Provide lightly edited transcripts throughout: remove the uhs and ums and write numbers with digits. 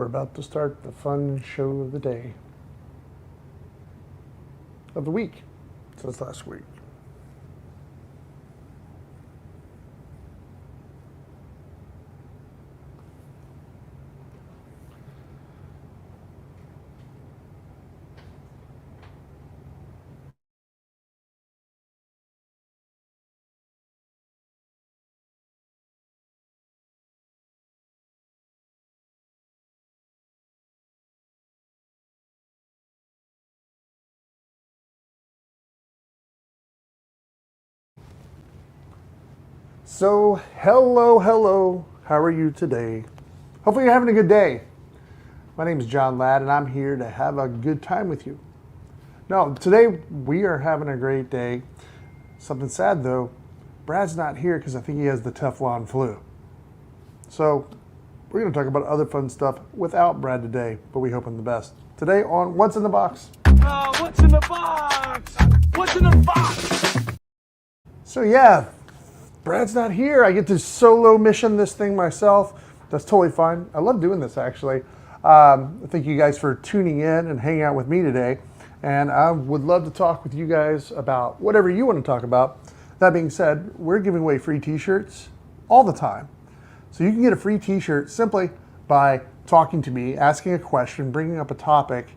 We're about to start the fun show of the day. Of the week, since last week. So, hello. How are you today? Hopefully you're having a good day. My name is John Ladd, and I'm here to have a good time with you. No, today we are having a great day. Something sad though, Brad's not here because I think he has the Teflon flu. So, we're going to talk about other fun stuff without Brad today, but we hope him the best. Today on What's in the Box? What's in the box? What's in the box? So yeah, Brad's not here. I get to solo mission this thing myself. That's totally fine. I love doing this actually. Thank you guys for tuning in and hanging out with me today. And I would love to talk with you guys about whatever you want to talk about. That being said, we're giving away free t-shirts all the time. So you can get a free t-shirt simply by talking to me, asking a question, bringing up a topic,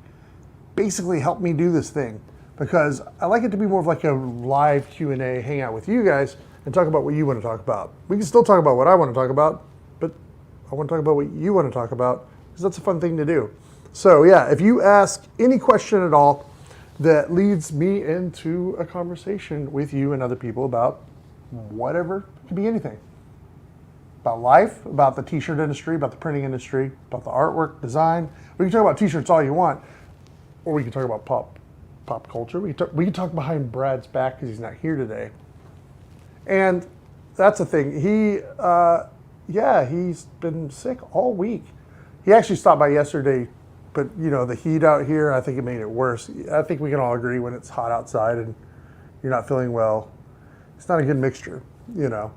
basically help me do this thing. Because I like it to be more of like a live Q&A, hang out with you guys and talk about what you want to talk about. We can still talk about what I want to talk about, but I want to talk about what you want to talk about because that's a fun thing to do. So yeah, if you ask any question at all that leads me into a conversation with you and other people about whatever, it could be anything. About life, about the t-shirt industry, about the printing industry, about the artwork, design. We can talk about t-shirts all you want, or we can talk about pop culture. We can talk behind Brad's back because he's not here today. And that's the thing. He's been sick all week. He actually stopped by yesterday, but you know, the heat out here, I think it made it worse. I think we can all agree when it's hot outside and you're not feeling well, it's not a good mixture, you know.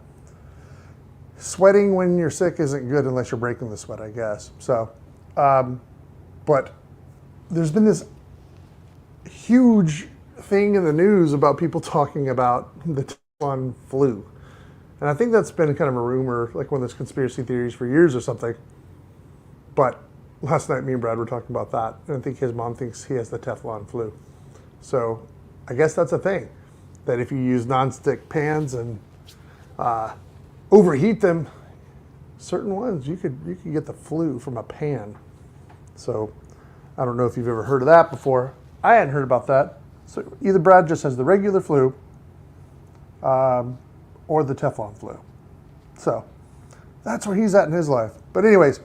Sweating when you're sick isn't good unless you're breaking the sweat, I guess. So, but there's been this huge thing in the news about people talking about the Teflon flu. And I think that's been kind of a rumor, like one of those conspiracy theories for years or something. But last night, me and Brad were talking about that. And I think his mom thinks he has the Teflon flu. So I guess that's a thing. That if you use nonstick pans and overheat them, certain ones, you could get the flu from a pan. So I don't know if you've ever heard of that before. I hadn't heard about that. So either Brad just has the regular flu or the Teflon flu. So that's where he's at in his life. But anyways,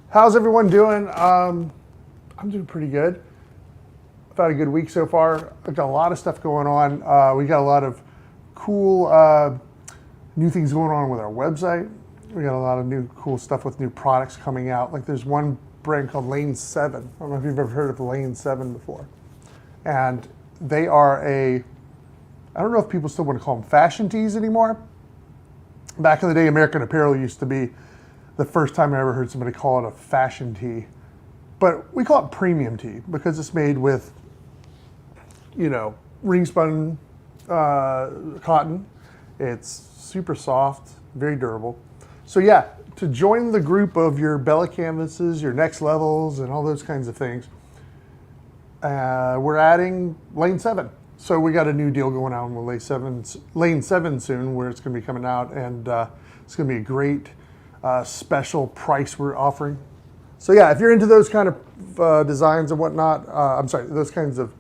how's everyone doing? I'm doing pretty good. I've had a good week so far. I've got a lot of stuff going on. We got a lot of cool new things going on with our website. We got a lot of new cool stuff with new products coming out. Like there's one brand called Lane 7. I don't know if you've ever heard of Lane 7 before. And they are I don't know if people still want to call them fashion tees anymore. Back in the day, American Apparel used to be the first time I ever heard somebody call it a fashion tee. But we call it premium tee because it's made with, you know, ring spun cotton. It's super soft, very durable. So yeah, to join the group of your Bella Canvases, your Next Levels, and all those kinds of things, we're adding Lane 7. So we got a new deal going on with Lane 7 soon, where it's going to be coming out, and it's going to be a great special price we're offering. So yeah, if you're into those kind of designs and whatnot, those kinds of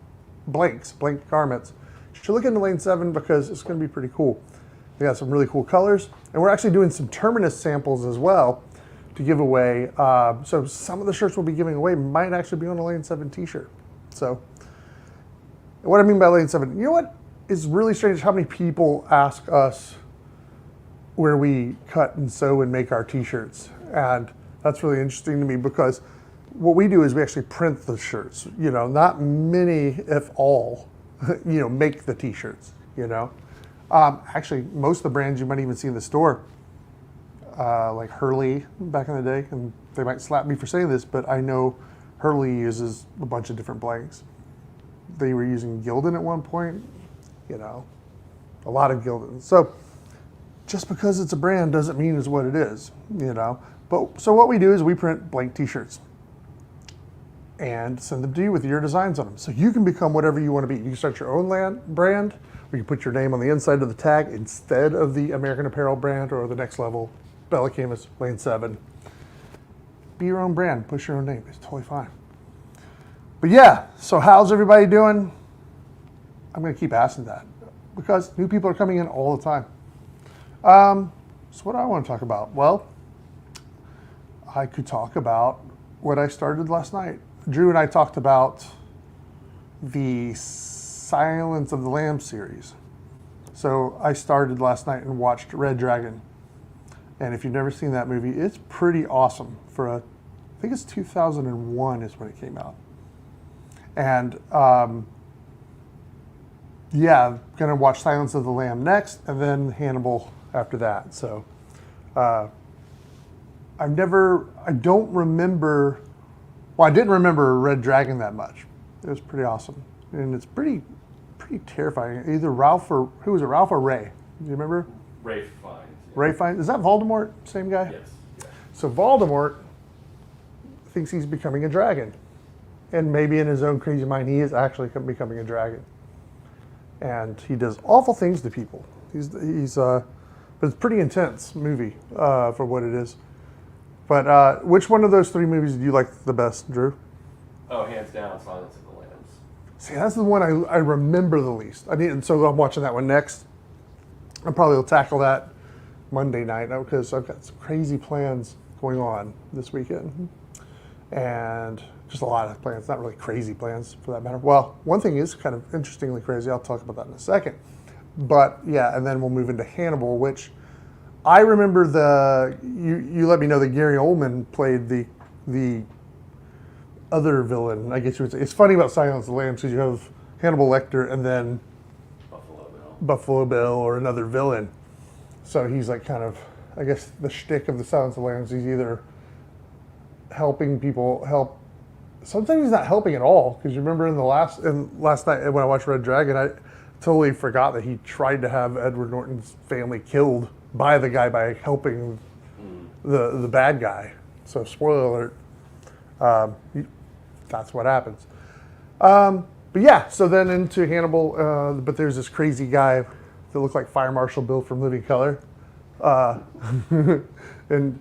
blank garments, you should look into Lane 7 because it's going to be pretty cool. We got some really cool colors, and we're actually doing some Terminus samples as well to give away. So some of the shirts we'll be giving away might actually be on a Lane 7 t-shirt. So what I mean by Lane 7, you know what is really strange? How many people ask us where we cut and sew and make our t-shirts. And that's really interesting to me because what we do is we actually print the shirts. You know, not many, if all, you know, make the t-shirts, you know. Actually, most of the brands you might even see in the store like Hurley back in the day, and they might slap me for saying this, but I know Hurley uses a bunch of different blanks. They were using Gildan at one point, you know, a lot of Gildan. So just because it's a brand doesn't mean it's what it is, you know. But so what we do is we print blank t-shirts and send them to you with your designs on them. So you can become whatever you want to be. You can start your own brand, or you can put your name on the inside of the tag instead of the American Apparel brand or the Next Level, Bella Canvas, Lane 7. Be your own brand, push your own name. It's totally fine. But yeah, so how's everybody doing? I'm going to keep asking that because new people are coming in all the time. So what do I want to talk about? Well, I could talk about what I started last night. Drew and I talked about the Silence of the Lambs series. So I started last night and watched Red Dragon. And if you've never seen that movie, it's pretty awesome I think it's 2001 is when it came out. And yeah, I'm gonna watch Silence of the Lamb next, and then Hannibal after that. So I don't remember, well, I didn't remember Red Dragon that much. It was pretty awesome. And it's pretty terrifying. Either Ralph or Ray? Do you remember? Ray Fiennes. Ray Fiennes. Is that Voldemort? Same guy? Yes. Yeah. So Voldemort thinks he's becoming a dragon. And maybe in his own crazy mind, he is actually becoming a dragon. And he does awful things to people. But it's a pretty intense movie for what it is. But which one of those three movies do you like the best, Drew? Oh, hands down, Silence of the Lambs. See, that's the one I remember the least. So I'm watching that one next. I probably will tackle that Monday night because I've got some crazy plans going on this weekend. And just a lot of plans, not really crazy plans for that matter. Well, one thing is kind of interestingly crazy. I'll talk about that in a second. But yeah, and then we'll move into Hannibal, which I remember you let me know that Gary Oldman played the other villain, I guess you would say. It's funny about Silence of the Lambs because you have Hannibal Lecter and then Buffalo Bill or another villain. So he's like kind of, I guess the shtick of the Silence of the Lambs, he's either helping people help. Sometimes he's not helping at all, because you remember last night when I watched Red Dragon, I totally forgot that he tried to have Edward Norton's family killed by the guy by helping the bad guy. So spoiler alert, that's what happens. But yeah, so then into Hannibal, but there's this crazy guy that looked like Fire Marshal Bill from Living Color, and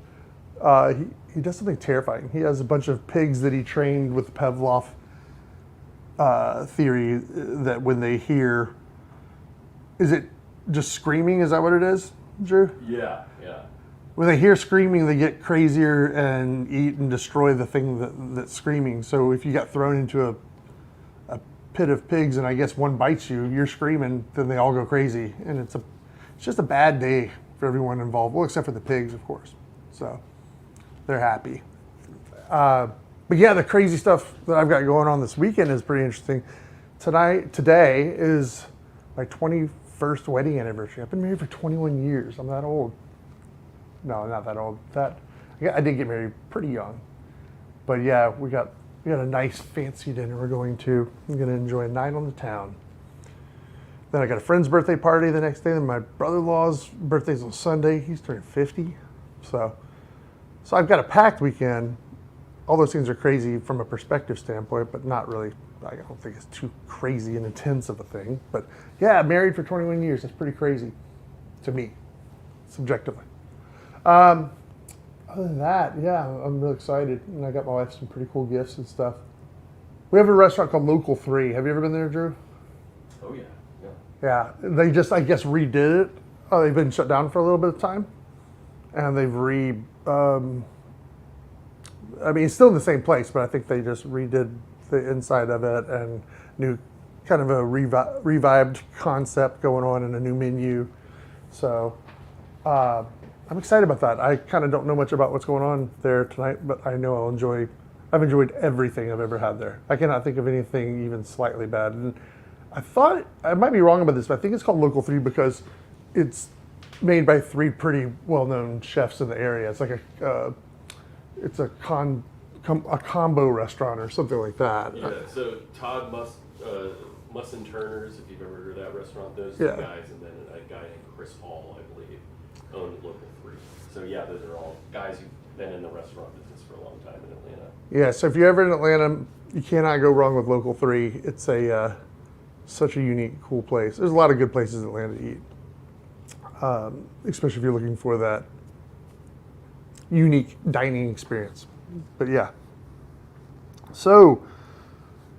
he does something terrifying. He has a bunch of pigs that he trained with the Pavlov theory that when they hear, is it just screaming? Is that what it is, Drew? Yeah. When they hear screaming, they get crazier and eat and destroy the thing that's screaming. So if you got thrown into a pit of pigs and I guess one bites you, you're screaming, then they all go crazy. And it's just a bad day for everyone involved. Well, except for the pigs, of course. So they're happy. But yeah, the crazy stuff that I've got going on this weekend is pretty interesting. Today is my 21st wedding anniversary. I've been married for 21 years. I'm that old. No, not that old. I did get married pretty young. But yeah, we got a nice fancy dinner we're going to. I'm going to enjoy a night on the town. Then I got a friend's birthday party the next day. Then my brother-in-law's birthday's on Sunday. He's turning 50. So I've got a packed weekend. All those things are crazy from a perspective standpoint, but not really. I don't think it's too crazy and intense of a thing. But yeah, married for 21 years. That's pretty crazy to me, subjectively. Other than that, yeah, I'm real excited. And I got my wife some pretty cool gifts and stuff. We have a restaurant called Local 3. Have you ever been there, Drew? Oh, yeah. Yeah, they just, I guess, redid it. They've been shut down for a little bit of time. And they've it's still in the same place, but I think they just redid the inside of it and new, kind of a revived concept going on and a new menu. So I'm excited about that. I kind of don't know much about what's going on there tonight, but I know I've enjoyed everything I've ever had there. I cannot think of anything even slightly bad. And I might be wrong about this, but I think it's called Local 3 because it's made by 3 pretty well-known chefs in the area. It's like a combo restaurant or something like that. Yeah, so Todd Musson Turners, if you've ever heard of that restaurant, those Yeah. two guys, and then a guy named Chris Hall, I believe, owned Local 3. So yeah, those are all guys who've been in the restaurant business for a long time in Atlanta. Yeah, so if you're ever in Atlanta, you cannot go wrong with Local 3. It's such a unique, cool place. There's a lot of good places in Atlanta to eat, especially if you're looking for that unique dining experience. But yeah. So,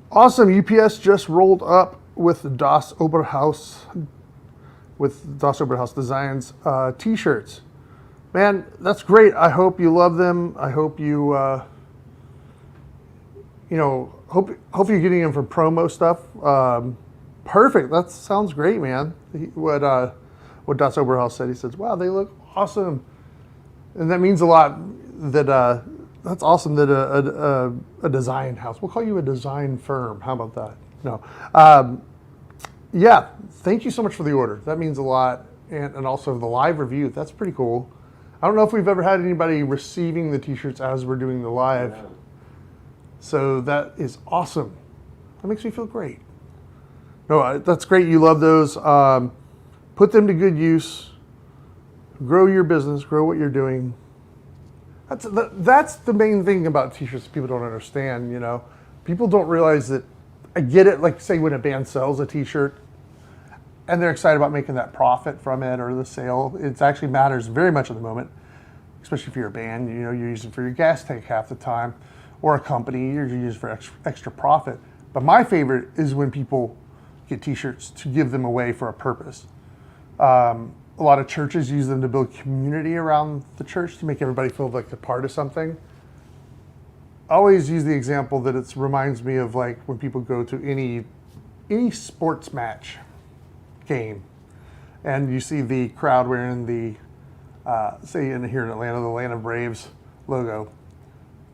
awesome. UPS just rolled up with Das Oberhaus, Designs t-shirts. Man, that's great. I hope you love them. I hope you, hope you're getting them for promo stuff. Perfect. That sounds great, man. What Das Oberhaus said, he says, wow, they look awesome. And that means a lot that, that's awesome that a design house, we'll call you a design firm. How about that? No. Yeah, thank you so much for the order. That means a lot. And also the live review, that's pretty cool. I don't know if we've ever had anybody receiving the t-shirts as we're doing the live. Yeah. So that is awesome. That makes me feel great. No, that's great. You love those. Put them to good use. Grow your business. Grow what you're doing. That's the main thing about t-shirts people don't understand, you know. People don't realize that, I get it, like say when a band sells a t-shirt and they're excited about making that profit from it or the sale. It actually matters very much at the moment, especially if you're a band, you know, you're using for your gas tank half the time, or a company, you're using for extra profit. But my favorite is when people get t-shirts to give them away for a purpose. A lot of churches use them to build community around the church to make everybody feel like they're part of something. I always use the example that it reminds me of like when people go to any sports match game and you see the crowd wearing the, say here in Atlanta, the Atlanta Braves logo.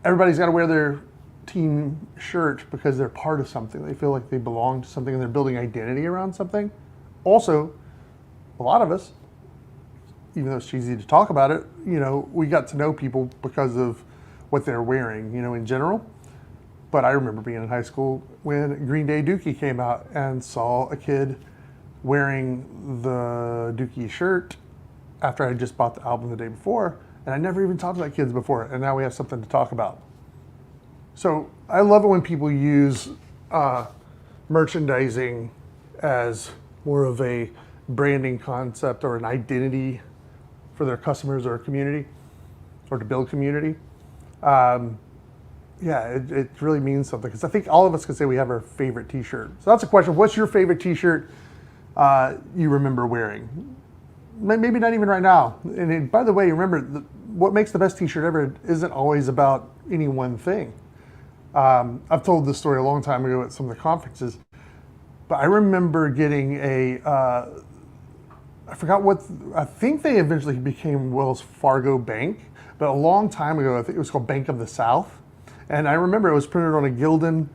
Everybody's got to wear their team shirt because they're part of something. They feel like they belong to something and they're building identity around something. Also, a lot of us, even though it's cheesy to talk about it, you know, we got to know people because of what they're wearing, you know, in general. But I remember being in high school when Green Day Dookie came out and saw a kid wearing the Dookie shirt after I had just bought the album the day before, and I never even talked to that kid before, and now we have something to talk about. So I love it when people use merchandising as more of a branding concept or an identity for their customers or community, or to build community. It really means something, because I think all of us can say we have our favorite t-shirt. So that's a question. What's your favorite t-shirt you remember wearing? Maybe not even right now. And by the way, remember, what makes the best t-shirt ever isn't always about any one thing. I've told this story a long time ago at some of the conferences, but I remember getting I forgot what, I think they eventually became Wells Fargo Bank, but a long time ago, I think it was called Bank of the South. And I remember it was printed on a Gildan,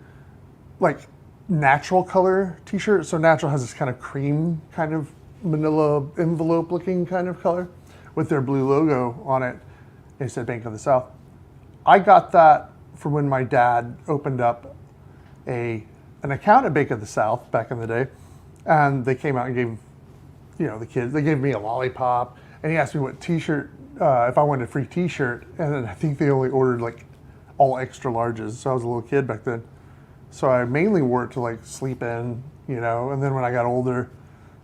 like natural color t-shirt. So natural has this kind of cream, kind of manila envelope looking kind of color with their blue logo on it. They said Bank of the South. I got that from when my dad opened up an account at Bank of the South back in the day. And they came out and gave, you know, the kids, they gave me a lollipop, and he asked me what t-shirt, if I wanted a free t-shirt, and then I think they only ordered like all extra larges, so I was a little kid back then. So I mainly wore it to like sleep in, you know, and then when I got older,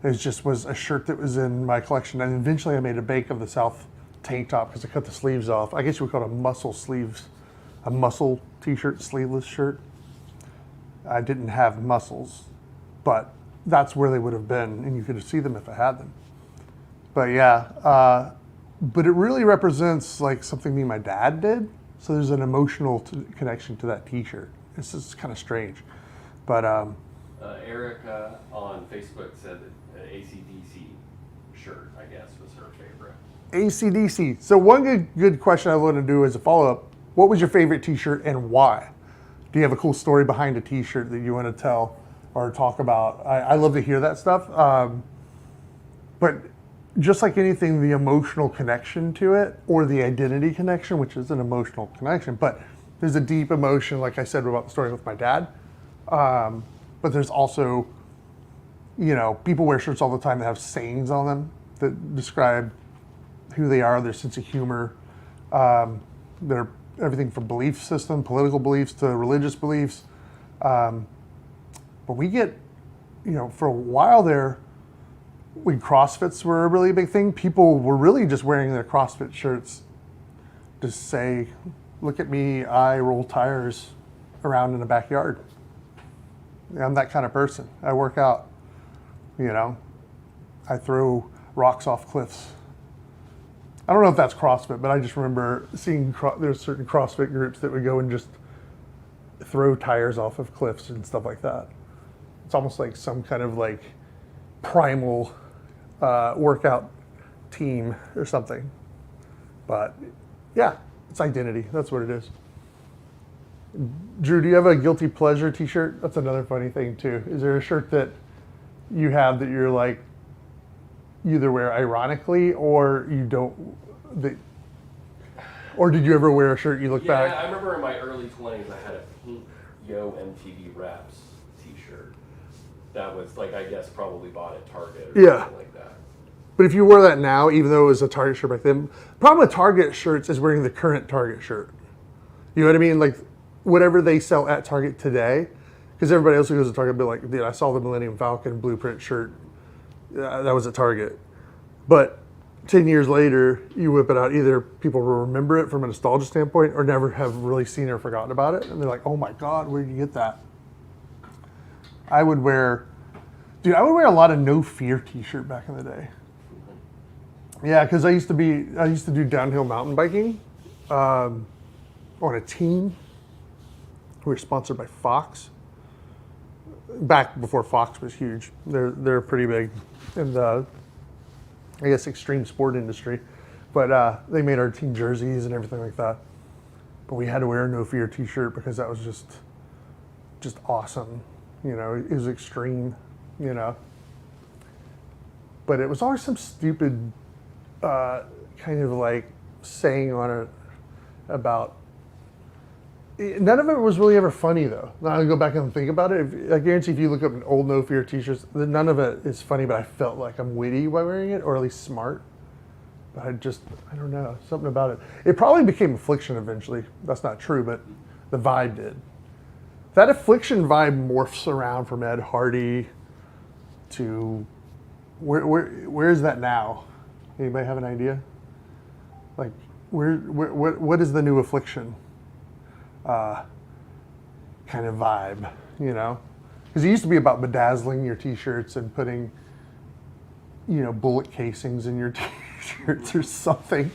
it was a shirt that was in my collection, and eventually I made a Bank of the South tank top because I cut the sleeves off. I guess you would call it a muscle t-shirt, sleeveless shirt. I didn't have muscles, but that's where they would have been, and you could see them if I had them. But yeah, but it really represents like something me and my dad did. So there's an emotional connection to that t-shirt. It's just kind of strange. But Erica on Facebook said that an AC/DC shirt, I guess, was her favorite. AC/DC. So one good question I want to do as a follow-up, what was your favorite t-shirt and why? Do you have a cool story behind a t-shirt that you want to tell or talk about? I love to hear that stuff. But just like anything, the emotional connection to it or the identity connection, which is an emotional connection, but there's a deep emotion, like I said about the story with my dad. But there's also, people wear shirts all the time that have sayings on them that describe who they are, their sense of humor, their everything from belief system, political beliefs to religious beliefs. But we get, for a while there, when CrossFits were a really big thing, people were really just wearing their CrossFit shirts to say, look at me, I roll tires around in the backyard. I'm that kind of person. I work out, I throw rocks off cliffs. I don't know if that's CrossFit, but I just remember seeing there's certain CrossFit groups that would go and just throw tires off of cliffs and stuff like that. It's almost like some kind of like primal workout team or something. But yeah, it's identity. That's what it is. Drew, do you have a guilty pleasure t-shirt? That's another funny thing too. Is there a shirt that you have that you're like, you either wear ironically or you don't, or did you ever wear a shirt you look back? Yeah, I remember in my early 20s I had a pink Yo MTV Raps t-shirt. That was like, I guess probably bought at Target or something like that. But if you wore that now, even though it was a Target shirt back then, the problem with Target shirts is wearing the current Target shirt. You know what I mean? Like whatever they sell at Target today, because everybody else who goes to Target will be like, dude, I saw the Millennium Falcon blueprint shirt. That was at Target. But 10 years later, you whip it out, either people will remember it from a nostalgia standpoint or never have really seen or forgotten about it. And they're like, oh my God, where did you get that? I would wear a lot of No Fear t-shirt back in the day. Yeah, because I used to do downhill mountain biking on a team. We were sponsored by Fox. Back before Fox was huge. They're pretty big in the, I guess, extreme sport industry. But they made our team jerseys and everything like that. But we had to wear a No Fear t-shirt because that was just awesome. It was extreme, But it was always some stupid kind of like saying on it about, none of it was really ever funny though. Now I go back and think about it. I guarantee if you look up an old No Fear t-shirts, none of it is funny, but I felt like I'm witty by wearing it, or at least smart. But I don't know, something about it. It probably became Affliction eventually. That's not true, but the vibe did. That Affliction vibe morphs around from Ed Hardy to, where is that now? Anybody have an idea? Like, what is the new Affliction kind of vibe, Because it used to be about bedazzling your t-shirts and putting, bullet casings in your t-shirts or something.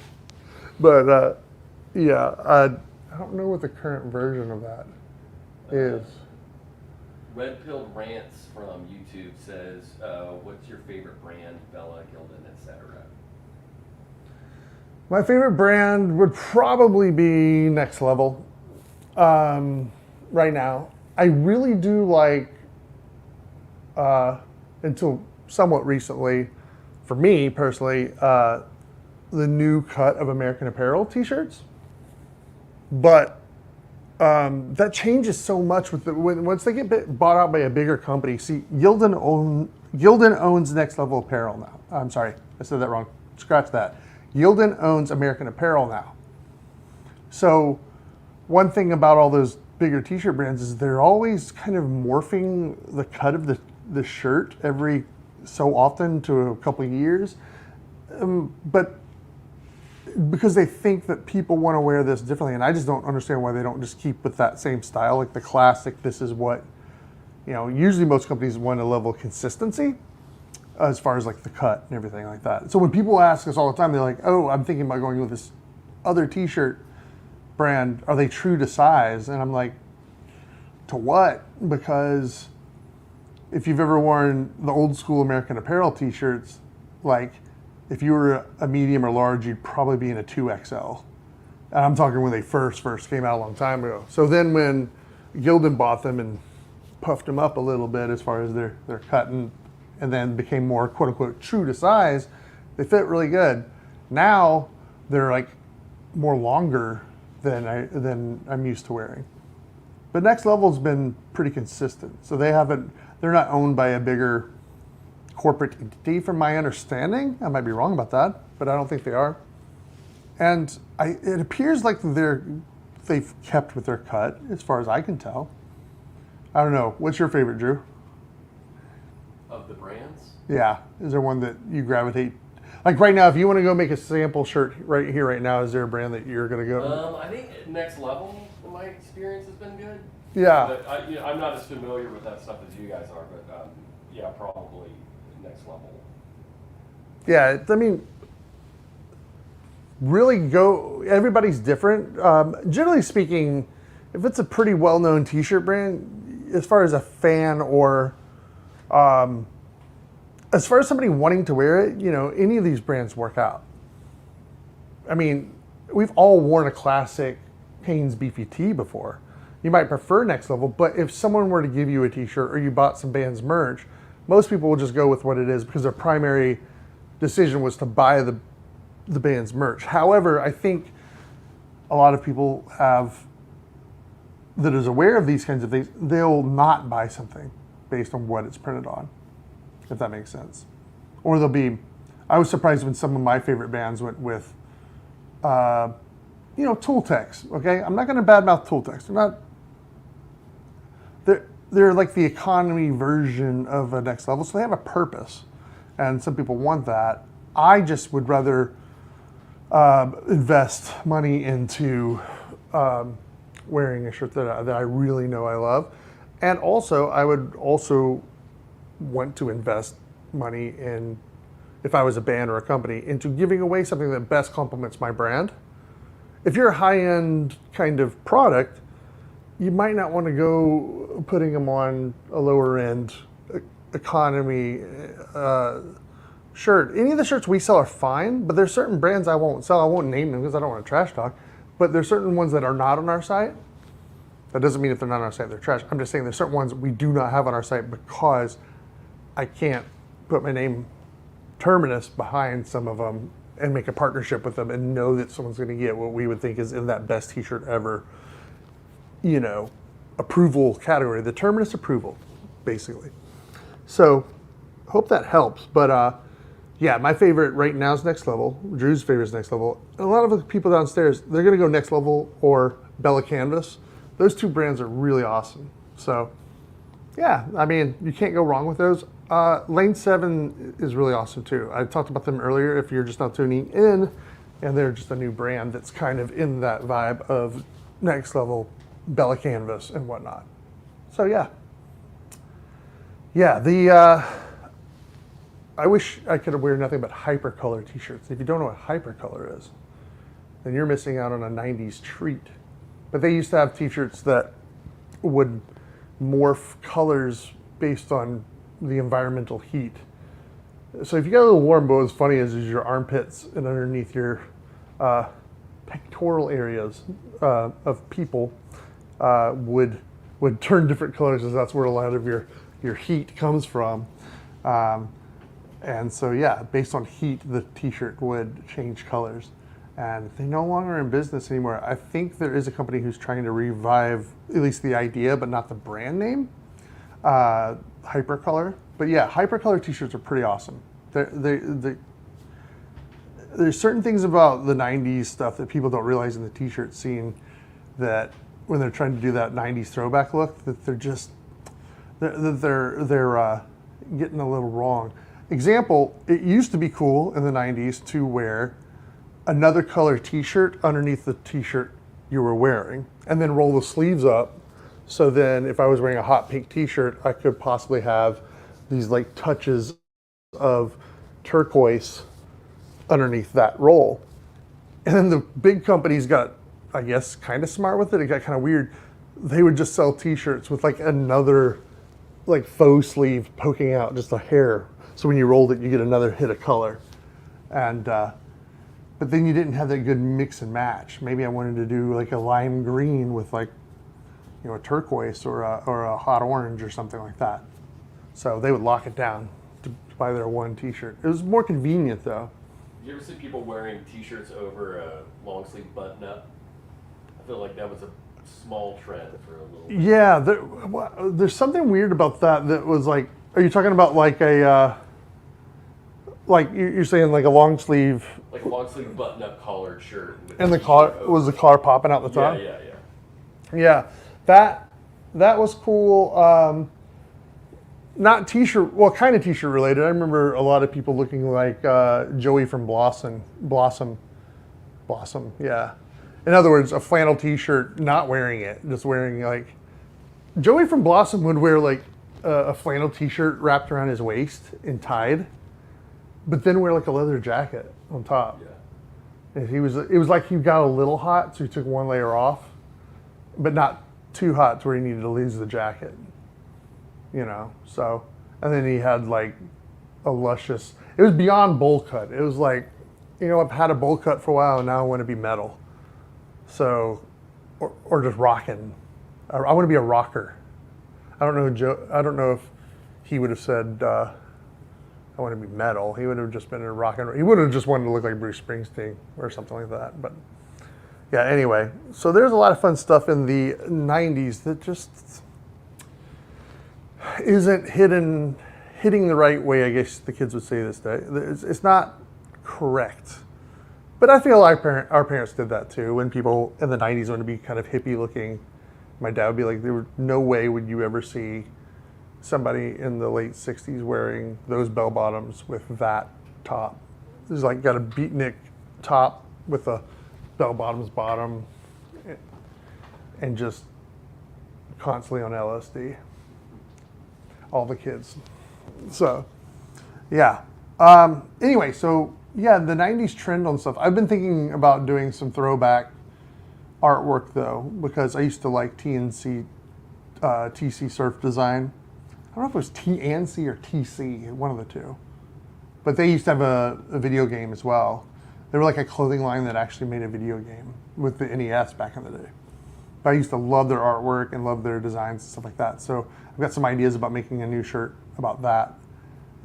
But I don't know what the current version of that is. Red Pilled Rants from YouTube says, what's your favorite brand, Bella, Gildan, etc.? My favorite brand would probably be Next Level. Right now, I really do like, until somewhat recently, for me personally, the new cut of American Apparel t-shirts. But that changes so much once they get bought out by a bigger company. See, Gildan owns Next Level Apparel now. I'm sorry, I said that wrong. Scratch that. Gildan owns American Apparel now. So one thing about all those bigger t-shirt brands is they're always kind of morphing the cut of the shirt every so often to a couple of years. But because they think that people want to wear this differently, and I just don't understand why they don't just keep with that same style, like the classic, this is what, usually most companies want a level of consistency as far as like the cut and everything like that. So when people ask us all the time, they're like, oh, I'm thinking about going with this other t-shirt brand, are they true to size? And I'm like, to what? Because if you've ever worn the old school American Apparel t-shirts, like if you were a medium or large, you'd probably be in a 2XL. And I'm talking when they first came out a long time ago. So then when Gildan bought them and puffed them up a little bit as far as their cut and then became more quote unquote true to size, They fit really good. Now they're like more longer than I'm used to wearing. But Next Level's been pretty consistent. So they're not owned by a bigger corporate entity from my understanding. I might be wrong about that, but I don't think they are. And it appears like they've kept with their cut as far as I can tell. I don't know. What's your favorite, Drew? Of the brands? Yeah. Is there one that you gravitate? Like right now, if you want to go make a sample shirt right here, right now, is there a brand that you're going to go? I think Next Level, in my experience, has been good. Yeah. But I'm not as familiar with that stuff as you guys are, but yeah, probably Next Level. Yeah. I mean, really go, everybody's different. Generally speaking, if it's a pretty well-known t-shirt brand, as far as a fan or as far as somebody wanting to wear it, any of these brands work out. I mean, we've all worn a classic Hanes Beefy tee before. You might prefer Next Level, but if someone were to give you a t-shirt or you bought some band's merch, most people will just go with what it is because their primary decision was to buy the band's merch. However, I think a lot of people that is aware of these kinds of things, they'll not buy something based on what it's printed on, if that makes sense. Or I was surprised when some of my favorite bands went with, Tooltex, okay? I'm not gonna badmouth Tooltex. They're like the economy version of a Next Level, so they have a purpose. And some people want that. I just would rather invest money into wearing a shirt that I really know I love. And also, I would also want to invest money in, if I was a band or a company, into giving away something that best complements my brand. If you're a high-end kind of product, you might not want to go putting them on a lower-end economy shirt. Any of the shirts we sell are fine, but there's certain brands I won't sell. I won't name them because I don't want to trash talk. But there's certain ones that are not on our site. That doesn't mean if they're not on our site, they're trash. I'm just saying there's certain ones we do not have on our site because I can't put my name Terminus behind some of them and make a partnership with them and know that someone's going to get what we would think is in that best t-shirt ever, approval category, the Terminus approval, basically. So hope that helps. But yeah, my favorite right now is Next Level. Drew's favorite is Next Level. And a lot of the people downstairs, they're going to go Next Level or Bella Canvas. Those two brands are really awesome. So yeah, I mean, you can't go wrong with those. Lane 7 is really awesome too. I talked about them earlier if you're just not tuning in, and they're just a new brand that's kind of in that vibe of Next Level, Bella Canvas, and whatnot. So yeah. Yeah, I wish I could wear nothing but hypercolor t-shirts. If you don't know what hypercolor is, then you're missing out on a 90s treat. But they used to have t-shirts that would morph colors based on the environmental heat. So if you got a little warm, but what's funny is your armpits and underneath your pectoral areas of people would turn different colors, as that's where a lot of your heat comes from. And so yeah, based on heat, the t-shirt would change colors. And they're no longer in business anymore. I think there is a company who's trying to revive at least the idea, but not the brand name, Hypercolor. But yeah, Hypercolor t-shirts are pretty awesome. There's certain things about the 90s stuff that people don't realize in the t-shirt scene, that when they're trying to do that 90s throwback look, that they're getting a little wrong. Example, it used to be cool in the 90s to wear another color t-shirt underneath the t-shirt you were wearing and then roll the sleeves up. So then if I was wearing a hot pink t-shirt, I could possibly have these like touches of turquoise underneath that roll. And then the big companies got, I guess, kind of smart with it. It got kind of weird. They would just sell t-shirts with like another like faux sleeve poking out, just a hair. So when you rolled it, you get another hit of color. And, but then you didn't have that good mix and match. Maybe I wanted to do like a lime green with like, a turquoise or a hot orange or something like that. So they would lock it down to buy their one t-shirt. It was more convenient though. you ever see people wearing t-shirts over a long sleeve button up? I feel like that was a small trend for a little bit. Yeah, there's something weird about that was like, are you talking about like a, like you're saying like a long sleeve, Like a long sleeve button up collared shirt. with and the t-shirt collar, over was the it. collar popping out the top? Yeah. Yeah, that was cool. Not t-shirt, well, kind of t-shirt related. I remember a lot of people looking like Joey from Blossom. Yeah. In other words, a flannel t-shirt, not wearing it, just wearing like Joey from Blossom would wear like a flannel t-shirt wrapped around his waist and tied, but then wear like a leather jacket on top. Yeah. And it was like he got a little hot, so he took one layer off, but not too hot to where he needed to lose the jacket. You know, so, and then he had like a luscious, it was beyond bowl cut. It was like, you know, I've had a bowl cut for a while and now I want to be metal. So, or just rocking. I want to be a rocker. I don't know if he would have said, I want to be metal. He would have just been a rock and roll. He would have just wanted to look like Bruce Springsteen or something like that. But yeah, anyway, so there's a lot of fun stuff in the 90s that just isn't hitting the right way, I guess the kids would say this day. It's not correct. But I feel like our parents did that too. When people in the 90s wanted to be kind of hippie looking, my dad would be like, there was no way would you ever see somebody in the late 60s wearing those bell bottoms with that top. It was like got a beatnik top with a bell bottoms bottom and just constantly on LSD. All the kids. So, yeah. Anyway, so yeah, the 90s trend on stuff. I've been thinking about doing some throwback artwork though, because I used to like TNC, TC Surf Design. I don't know if it was TNC or TC, one of the two. But they used to have a video game as well. They were like a clothing line that actually made a video game with the NES back in the day. But I used to love their artwork and love their designs and stuff like that. So I've got some ideas about making a new shirt about that.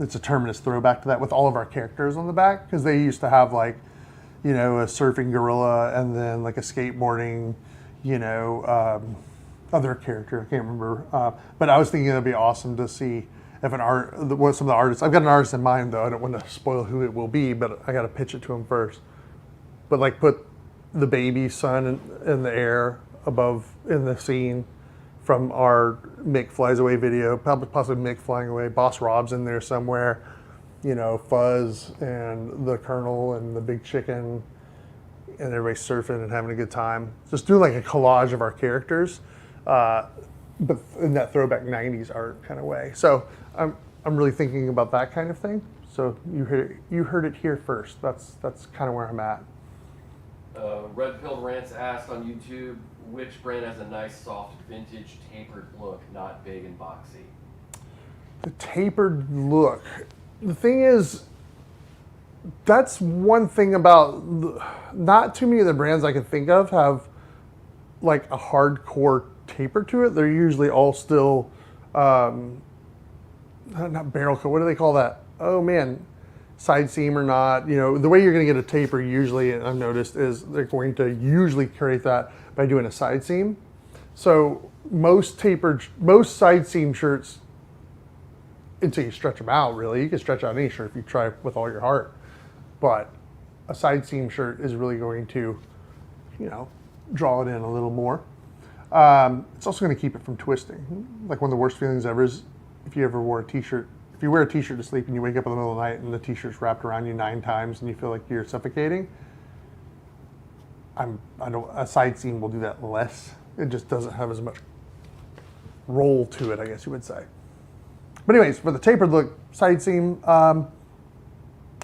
It's a terminus throwback to that with all of our characters on the back, because they used to have like, you know, a surfing gorilla and then like a skateboarding, you know, other character. I can't remember. But I was thinking it'd be awesome to see if some of the artists. I've got an artist in mind though. I don't want to spoil who it will be, but I got to pitch it to him first. But like put the baby son in the air above in the scene from our Mick Flies Away video, possibly Mick flying away, Boss Rob's in there somewhere, you know, Fuzz and the Colonel and the Big Chicken, and everybody surfing and having a good time. Just doing like a collage of our characters, but in that throwback 90s art kind of way. So I'm really thinking about that kind of thing. So you heard it here first. That's kind of where I'm at. Red Pilled Rants asked on YouTube, which brand has a nice, soft, vintage, tapered look, not big and boxy? The tapered look. The thing is, that's one thing about, not too many of the brands I can think of have like a hardcore taper to it. They're usually all still, not barrel cut, what do they call that? Oh man, side seam or not. You know, the way you're gonna get a taper usually, and I've noticed, is they're going to usually create that by doing a side seam. So most side seam shirts, until you stretch them out, really, you can stretch out any shirt if you try with all your heart. But a side seam shirt is really going to, you know, draw it in a little more. It's also going to keep it from twisting. Like one of the worst feelings ever is if you ever wore a t-shirt. If you wear a t-shirt to sleep and you wake up in the middle of the night and the t-shirt's wrapped around you 9 times and you feel like you're suffocating, a side seam will do that less. It just doesn't have as much roll to it, I guess you would say. But anyways, for the tapered look, side seam, I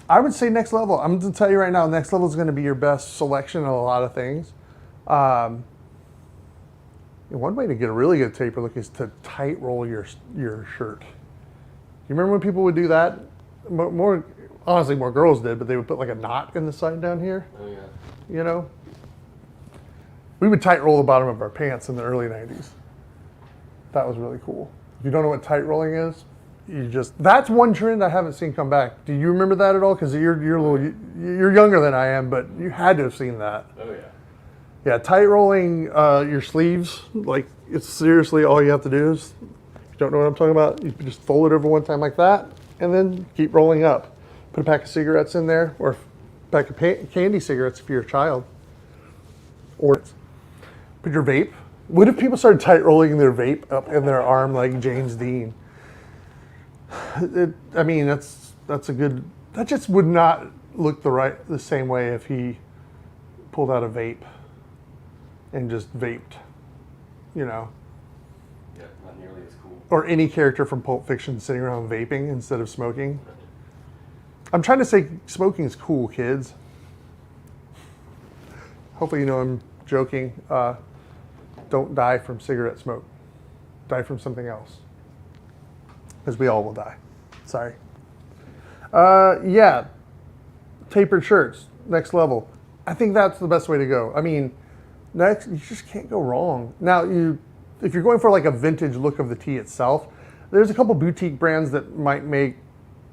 would say Next Level. I'm going to tell you right now, Next Level is going to be your best selection of a lot of things. One way to get a really good taper look is to tight roll your shirt. You remember when people would do that? Honestly, more girls did, but they would put like a knot in the side down here. Oh yeah. You know? We would tight roll the bottom of our pants in the early 90s. That was really cool. If you don't know what tight rolling is, you just, that's one trend I haven't seen come back. Do you remember that at all? Because you're younger than I am, but you had to have seen that. Oh yeah. Yeah, tight rolling your sleeves, like it's seriously all you have to do is, if you don't know what I'm talking about, you can just fold it over one time like that, and then keep rolling up. Put a pack of cigarettes in there, or a pack of candy cigarettes if you're a child. Or put your vape. What if people started tight rolling their vape up in their arm like James Dean? I mean, that's a good. That just would not look the same way if he pulled out a vape and just vaped, you know. Yeah, not nearly as cool. Or any character from Pulp Fiction sitting around vaping instead of smoking. I'm trying to say smoking is cool, kids. Hopefully you know I'm joking. Don't die from cigarette smoke. Die from something else. Because we all will die. Sorry. Yeah. Tapered shirts. Next level. I think that's the best way to go. I mean, next, you just can't go wrong. Now, if you're going for like a vintage look of the tee itself, there's a couple boutique brands that might make,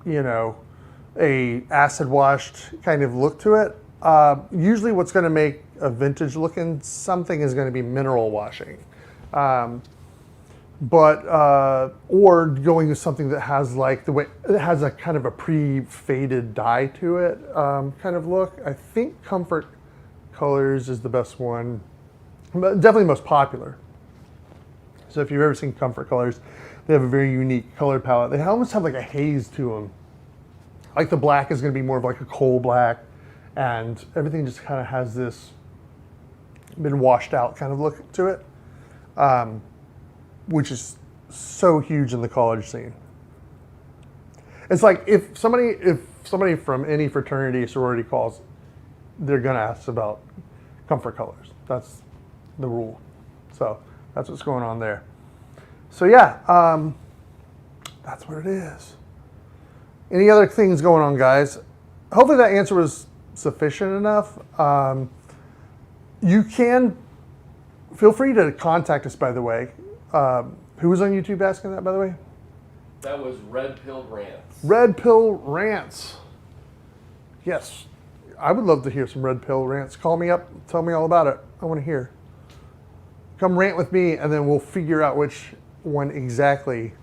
you know, a acid washed kind of look to it. Usually what's going to make a vintage looking something is going to be mineral washing. Or going with something that has like it has a kind of a pre-faded dye to it kind of look. I think Comfort Colors is the best one, but definitely most popular. So if you've ever seen Comfort Colors, they have a very unique color palette. They almost have like a haze to them. Like the black is going to be more of like a coal black, and everything just kind of has this been washed out kind of look to it. Which is so huge in the college scene. It's like if somebody from any fraternity, sorority calls, they're gonna ask about Comfort Colors. That's the rule. So that's what's going on there. So yeah, that's what it is. Any other things going on, guys? Hopefully that answer was sufficient enough. You can feel free to contact us, by the way. Who was on YouTube asking that, by the way? That was Red Pill Rants. Red Pill Rants. Yes, I would love to hear some Red Pill Rants. Call me up, tell me all about it. I want to hear. Come rant with me, and then we'll figure out which one exactly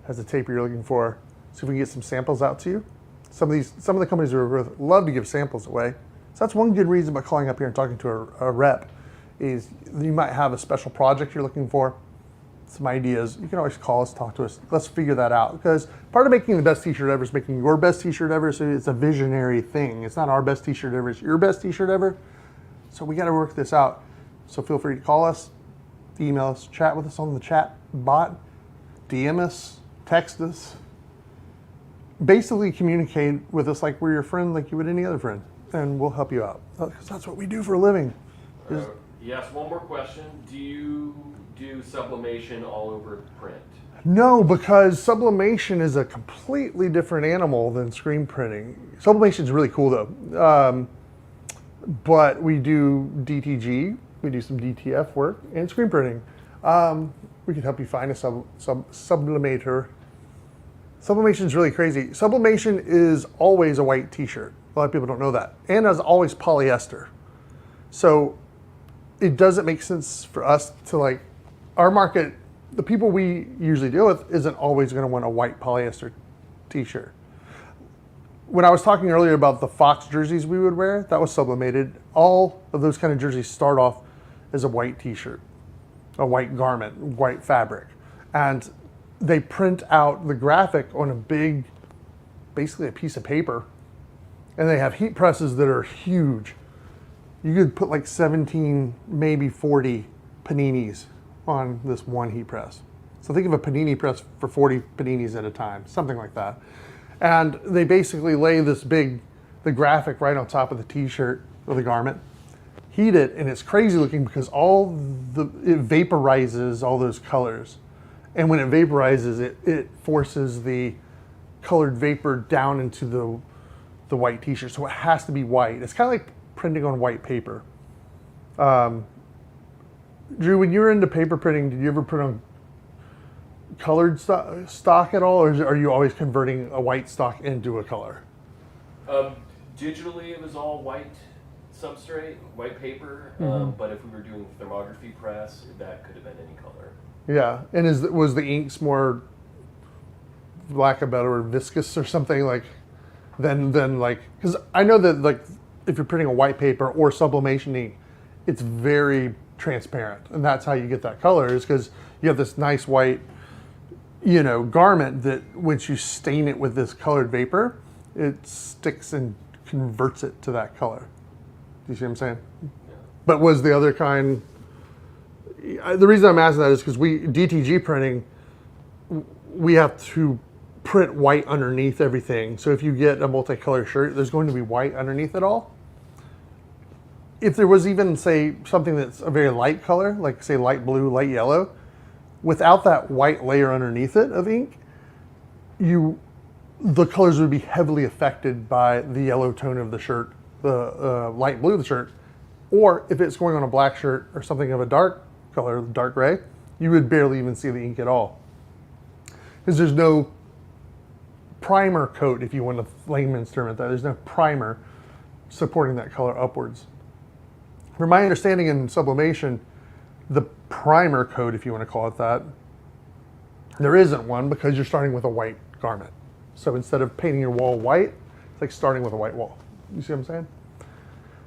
has the tape you're looking for. See if we can get some samples out to you. Some of the companies would love to give samples away. So that's one good reason by calling up here and talking to a rep is you might have a special project you're looking for. Some ideas, you can always call us, talk to us. Let's figure that out, because part of making the best t-shirt ever is making your best t-shirt ever. So it's a visionary thing. It's not our best t-shirt ever, it's your best t-shirt ever. So we got to work this out. So feel free to call us, email us, chat with us on the chat bot, DM us, text us. Basically communicate with us like we're your friend, like you would any other friend, and we'll help you out, because that's what we do for a living. Yes, one more question. Do you do sublimation all over print? No, because sublimation is a completely different animal than screen printing. Sublimation is really cool though. But we do DTG, we do some DTF work, and screen printing. We can help you find a sublimator. Sublimation is really crazy. Sublimation is always a white t-shirt. A lot of people don't know that. And is always polyester. So it doesn't make sense for us to like, our market, the people we usually deal with isn't always going to want a white polyester t-shirt. When I was talking earlier about the Fox jerseys we would wear, that was sublimated. All of those kind of jerseys start off as a white t-shirt, a white garment, white fabric. And they print out the graphic on a big, basically a piece of paper. And they have heat presses that are huge. You could put like 17, maybe 40 paninis on this one heat press. So think of a panini press for 40 paninis at a time, something like that. And they basically lay the graphic right on top of the t-shirt or the garment, heat it, and it's crazy looking because it vaporizes all those colors. And when it vaporizes, it forces the colored vapor down into the white t-shirt. So it has to be white. It's kind of like printing on white paper. Drew, when you were into paper printing, did you ever print on colored stock at all, or are you always converting a white stock into a color? Digitally, it was all white substrate, white paper. But if we were doing thermography press, that could have been any color. Yeah, and was the inks more, lack of better word, viscous or something like, than like, because I know that like if you're printing a white paper or sublimation ink, it's very transparent, and that's how you get that color is because you have this nice white, garment that once you stain it with this colored vapor, it sticks and converts it to that color. Do you see what I'm saying? Yeah. But was the other kind? The reason I'm asking that is because DTG printing, we have to print white underneath everything. So if you get a multicolor shirt, there's going to be white underneath it all. If there was even, say, something that's a very light color, like say light blue, light yellow, without that white layer underneath it of ink, the colors would be heavily affected by the yellow tone of the shirt, the light blue of the shirt. Or if it's going on a black shirt or something of a dark color, dark gray, you would barely even see the ink at all. Because there's no primer coat, if you want to layman's term it that. There's no primer supporting that color upwards. From my understanding in sublimation, the primer coat, if you want to call it that, there isn't one because you're starting with a white garment. So instead of painting your wall white, it's like starting with a white wall. You see what I'm saying?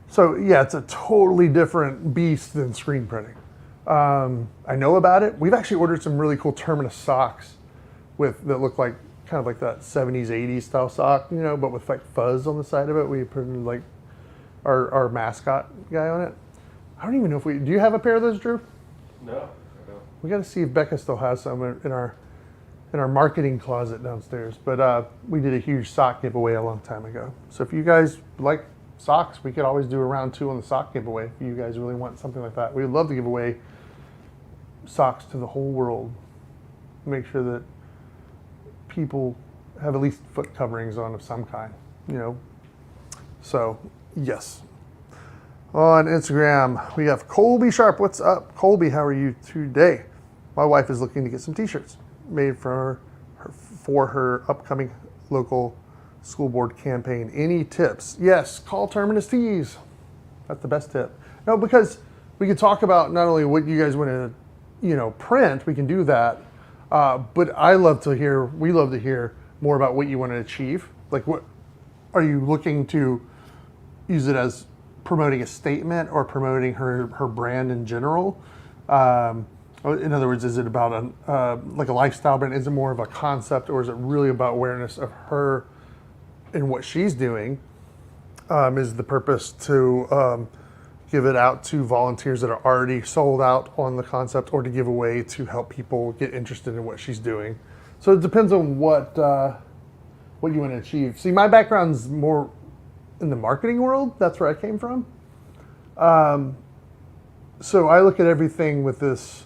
So yeah, it's a totally different beast than screen printing. I know about it. We've actually ordered some really cool Terminus socks that look like kind of like that 70s, 80s style sock, but with like fuzz on the side of it. We printed like our mascot guy on it. I don't even know do you have a pair of those, Drew? No, I don't. We got to see if Becca still has some in our marketing closet downstairs. But we did a huge sock giveaway a long time ago. So if you guys like socks, we could always do a round 2 on the sock giveaway if you guys really want something like that. We would love to give away socks to the whole world. Make sure that people have at least foot coverings on of some kind, So, yes. On Instagram, we have Colby Sharp. What's up, Colby? How are you today? My wife is looking to get some t-shirts made for her upcoming local school board campaign. Any tips? Yes, call Terminus Tees. That's the best tip. No, because we could talk about not only what you guys want to, print, we can do that, but we love to hear more about what you want to achieve. Like, what are you looking to use it as promoting a statement or promoting her brand in general? In other words, is it about like a lifestyle brand? Is it more of a concept, or is it really about awareness of her and what she's doing? Is the purpose to give it out to volunteers that are already sold out on the concept, or to give away to help people get interested in what she's doing? So it depends on what you want to achieve. See, my background's more in the marketing world. That's where I came from. So I look at everything with this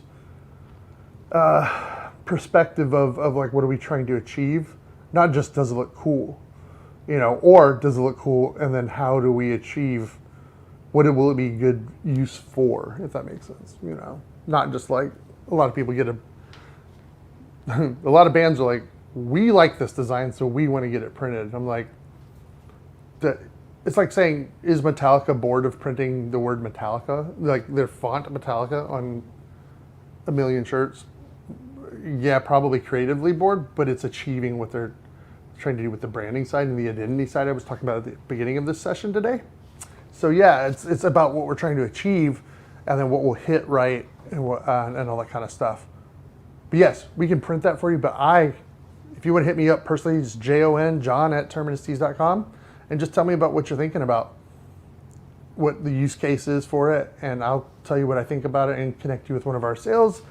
perspective of like, what are we trying to achieve? Not just does it look cool, or does it look cool, and then how do we achieve, will it be good use for, if that makes sense, Not just like, a lot of people get a lot of bands are like, we like this design, so we want to get it printed. I'm like, it's like saying, is Metallica bored of printing the word Metallica, like their font Metallica on a million shirts? Yeah, probably creatively bored, but it's achieving what they're trying to do with the branding side and the identity side I was talking about at the beginning of this session today. So yeah, it's about what we're trying to achieve, and then what will hit right, and and all that kind of stuff. But yes, we can print that for you. But if you want to hit me up personally, it's john@terminustees.com, and just tell me about what you're thinking about, what the use case is for it, and I'll tell you what I think about it and connect you with one of our sales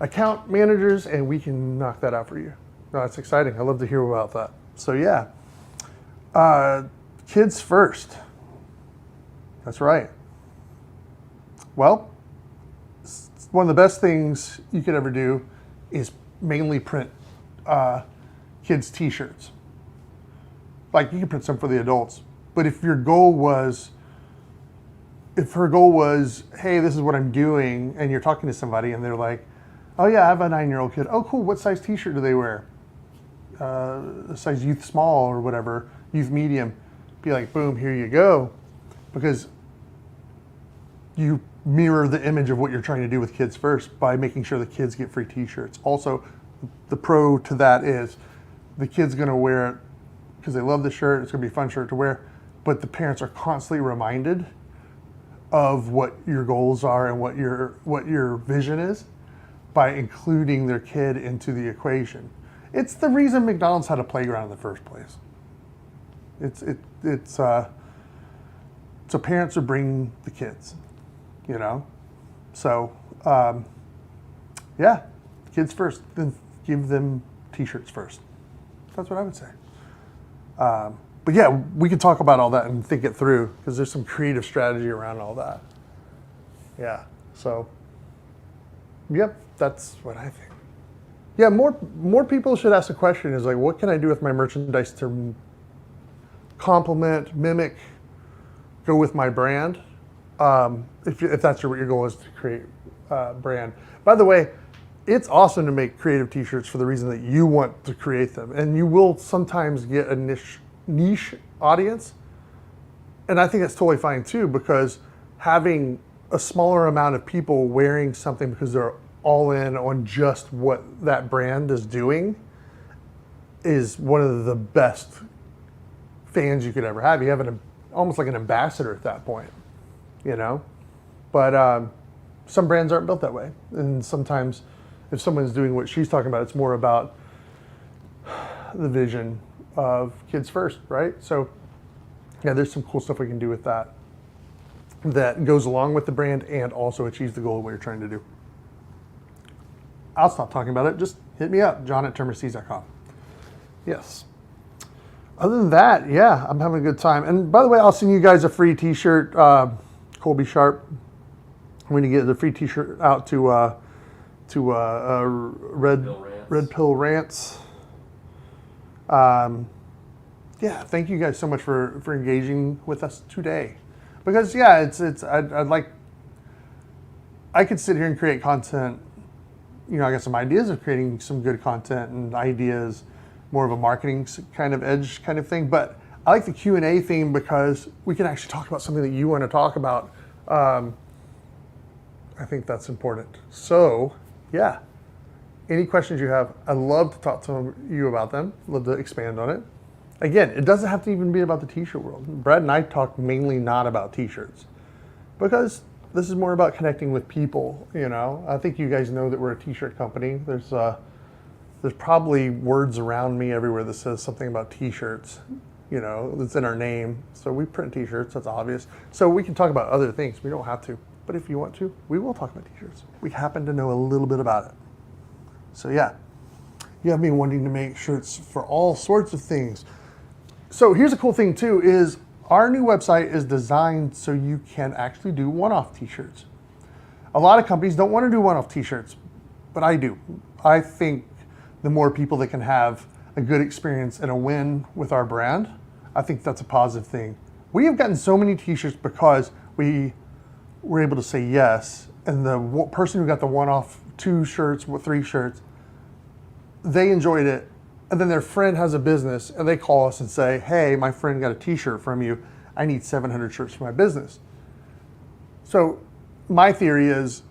account managers, and we can knock that out for you. No, that's exciting. I love to hear about that. So yeah, kids first. That's right. Well, one of the best things you could ever do is mainly print kids' t-shirts. Like, you can print some for the adults, but if her goal was, hey, this is what I'm doing, and you're talking to somebody and they're like, Oh yeah, I have a 9-year-old kid. Oh cool, what size t-shirt do they wear? Size youth small or whatever, youth medium. Be like, boom, here you go. Because you mirror the image of what you're trying to do with Kids First by making sure the kids get free t-shirts. Also, the pro to that is the kid's gonna wear it because they love the shirt, it's gonna be a fun shirt to wear, but the parents are constantly reminded of what your goals are and what your vision is by including their kid into the equation. It's the reason McDonald's had a playground in the first place. It's so parents are bringing the kids, you know? So, yeah, kids first, then give them t-shirts first. That's what I would say. But yeah, we could talk about all that and think it through because there's some creative strategy around all that. Yeah, so, yep, that's what I think. Yeah, more people should ask the question is like, what can I do with my merchandise to complement, mimic, go with my brand? If that's what your goal is to create brand. By the way, it's awesome to make creative t-shirts for the reason that you want to create them. And you will sometimes get a niche audience. And I think that's totally fine too, because having a smaller amount of people wearing something because they're all in on just what that brand is doing is one of the best fans you could ever have. You have almost like an ambassador at that point, you know? But some brands aren't built that way. And sometimes if someone's doing what she's talking about, it's more about the vision of Kids First, right? So yeah, there's some cool stuff we can do with that goes along with the brand and also achieves the goal of what you're trying to do. I'll stop talking about it. Just hit me up, john@termerseas.com. Yes. Other than that, yeah, I'm having a good time. And by the way, I'll send you guys a free t-shirt, Colby Sharp. I'm going to get the free t-shirt out to Red Pill Rants. Yeah, thank you guys so much for engaging with us today. Because yeah, I could sit here and create content. You know, I got some ideas of creating some good content and ideas, more of a marketing kind of edge kind of thing. But I like the Q&A theme because we can actually talk about something that you want to talk about. I think that's important. So yeah, any questions you have, I'd love to talk to you about them. Love to expand on it. Again, it doesn't have to even be about the t-shirt world. Brad and I talk mainly not about t-shirts because this is more about connecting with people, you know. I think you guys know that we're a t-shirt company. There's probably words around me everywhere that says something about t-shirts, you know, that's in our name. So we print t-shirts, that's obvious. So we can talk about other things. We don't have to. But if you want to, we will talk about t-shirts. We happen to know a little bit about it. So yeah, you have me wanting to make shirts for all sorts of things. So here's a cool thing too, is our new website is designed so you can actually do one-off t-shirts. A lot of companies don't want to do one-off t-shirts, but I do. I think the more people that can have a good experience and a win with our brand, I think that's a positive thing. We have gotten so many t-shirts because we were able to say yes, and the person who got the one-off 2 shirts, 3 shirts, they enjoyed it. And then their friend has a business and they call us and say, hey, my friend got a t-shirt from you. I need 700 shirts for my business. So my theory is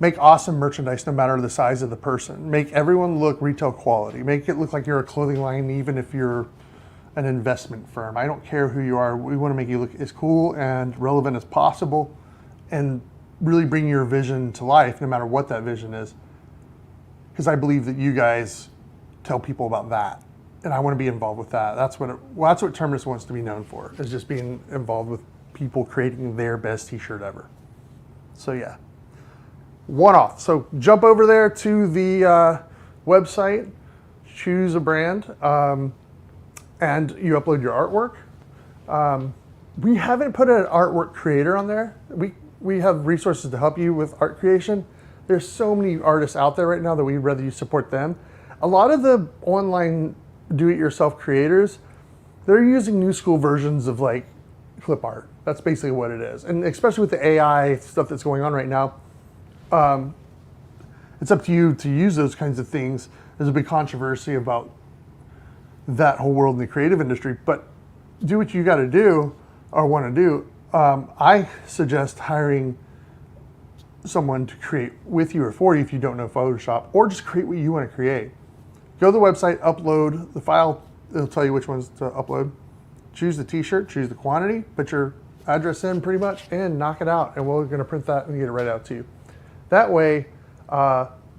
make awesome merchandise no matter the size of the person. Make everyone look retail quality. Make it look like you're a clothing line even if you're an investment firm. I don't care who you are. We want to make you look as cool and relevant as possible and really bring your vision to life no matter what that vision is. Because I believe that you guys tell people about that, and I want to be involved with that. That's what Terminus wants to be known for, is just being involved with people creating their best t-shirt ever. So yeah, one-off. So jump over there to the website, choose a brand, and you upload your artwork. We haven't put an artwork creator on there. We have resources to help you with art creation. There's so many artists out there right now that we'd rather you support them. A lot of the online do-it-yourself creators, they're using new school versions of like clip art. That's basically what it is. And especially with the AI stuff that's going on right now, it's up to you to use those kinds of things. There's a big controversy about that whole world in the creative industry, but do what you got to do or want to do. I suggest hiring someone to create with you or for you if you don't know Photoshop, or just create what you want to create. Go to the website, upload the file. It'll tell you which ones to upload. Choose the t-shirt, choose the quantity, put your address in pretty much, and knock it out. And we're going to print that and get it right out to you. That way,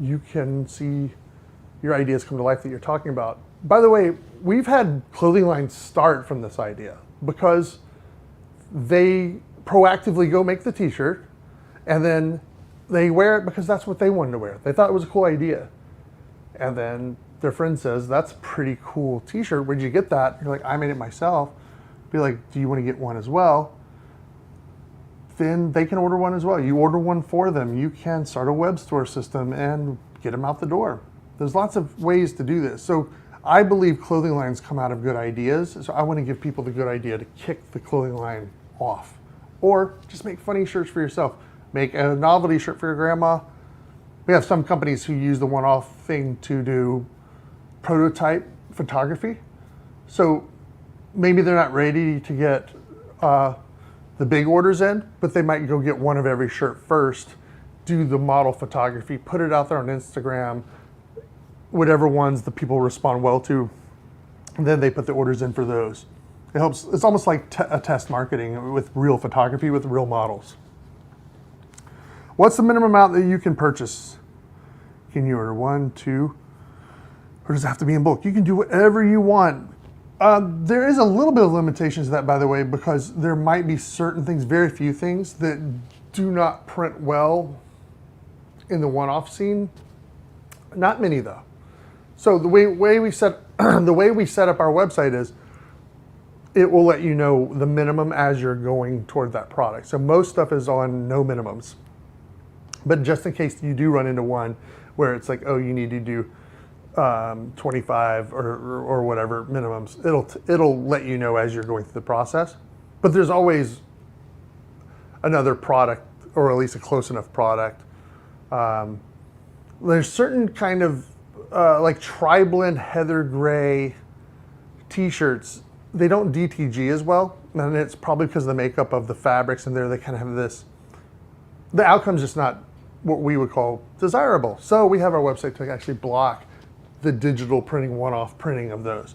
you can see your ideas come to life that you're talking about. By the way, we've had clothing lines start from this idea because they proactively go make the t-shirt and then they wear it because that's what they wanted to wear. They thought it was a cool idea. And then their friend says, that's a pretty cool t-shirt. Where'd you get that? You're like, I made it myself. Be like, do you want to get one as well? Then they can order one as well. You order one for them. You can start a web store system and get them out the door. There's lots of ways to do this. So I believe clothing lines come out of good ideas. So I want to give people the good idea to kick the clothing line off. Or just make funny shirts for yourself. Make a novelty shirt for your grandma. We have some companies who use the one-off thing to do prototype photography. So maybe they're not ready to get the big orders in, but they might go get one of every shirt first, do the model photography, put it out there on Instagram, whatever ones the people respond well to, and then they put the orders in for those. It helps. It's almost like a test marketing with real photography with real models. What's the minimum amount that you can purchase? Can you order 1, 2, or does it have to be in bulk? You can do whatever you want. There is a little bit of limitations to that, by the way, because there might be certain things, very few things, that do not print well in the one-off scene. Not many, though. So the way we set the way we set up our website is, it will let you know the minimum as you're going toward that product. So most stuff is on no minimums. But just in case you do run into one where it's like, oh, you need to do 25 or whatever minimums, it'll let you know as you're going through the process. But there's always another product, or at least a close enough product. There's certain kind of like tri-blend heather gray t-shirts. They don't DTG as well, and it's probably because of the makeup of the fabrics in there. They kind of have this. The outcome's just not what we would call desirable. So we have our website to actually block the digital printing, one-off printing of those.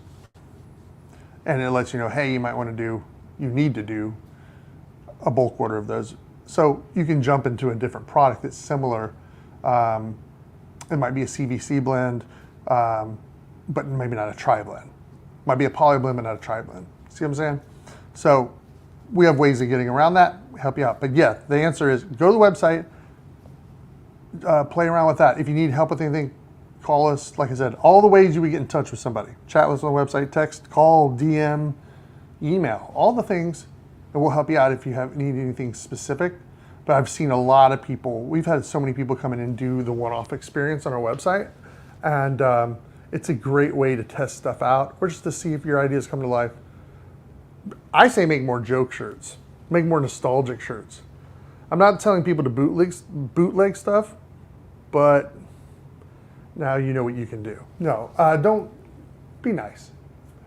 And it lets you know, hey, you need to do a bulk order of those. So you can jump into a different product that's similar. It might be a CVC blend, but maybe not a tri-blend. Might be a poly blend, but not a tri-blend. See what I'm saying? So we have ways of getting around that, help you out. But yeah, the answer is go to the website, play around with that. If you need help with anything, call us. Like I said, all the ways you would get in touch with somebody. Chat with us on the website, text, call, DM, email, all the things, and we'll help you out if you need anything specific. But I've seen a lot of people, we've had so many people come in and do the one-off experience on our website. And it's a great way to test stuff out or just to see if your ideas come to life. I say make more joke shirts, make more nostalgic shirts. I'm not telling people to bootleg stuff, but now you know what you can do. No, don't be nice.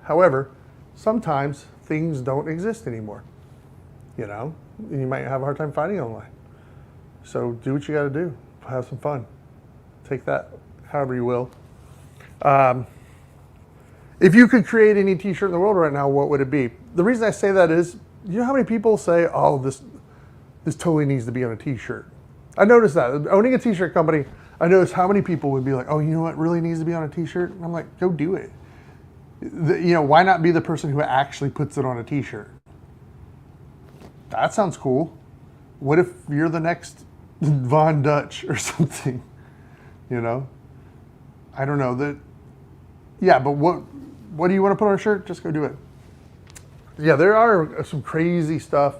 However, sometimes things don't exist anymore. You know, you might have a hard time finding online. So do what you got to do. Have some fun. Take that however you will. If you could create any t-shirt in the world right now, what would it be? The reason I say that is, you know how many people say, oh, this totally needs to be on a t-shirt? I noticed that. Owning a t-shirt company, I noticed how many people would be like, oh, you know what really needs to be on a t-shirt? And I'm like, go do it. Why not be the person who actually puts it on a t-shirt? That sounds cool. What if you're the next Von Dutch or something? You know? I don't know. Yeah, but what do you want to put on a shirt? Just go do it. Yeah, there are some crazy stuff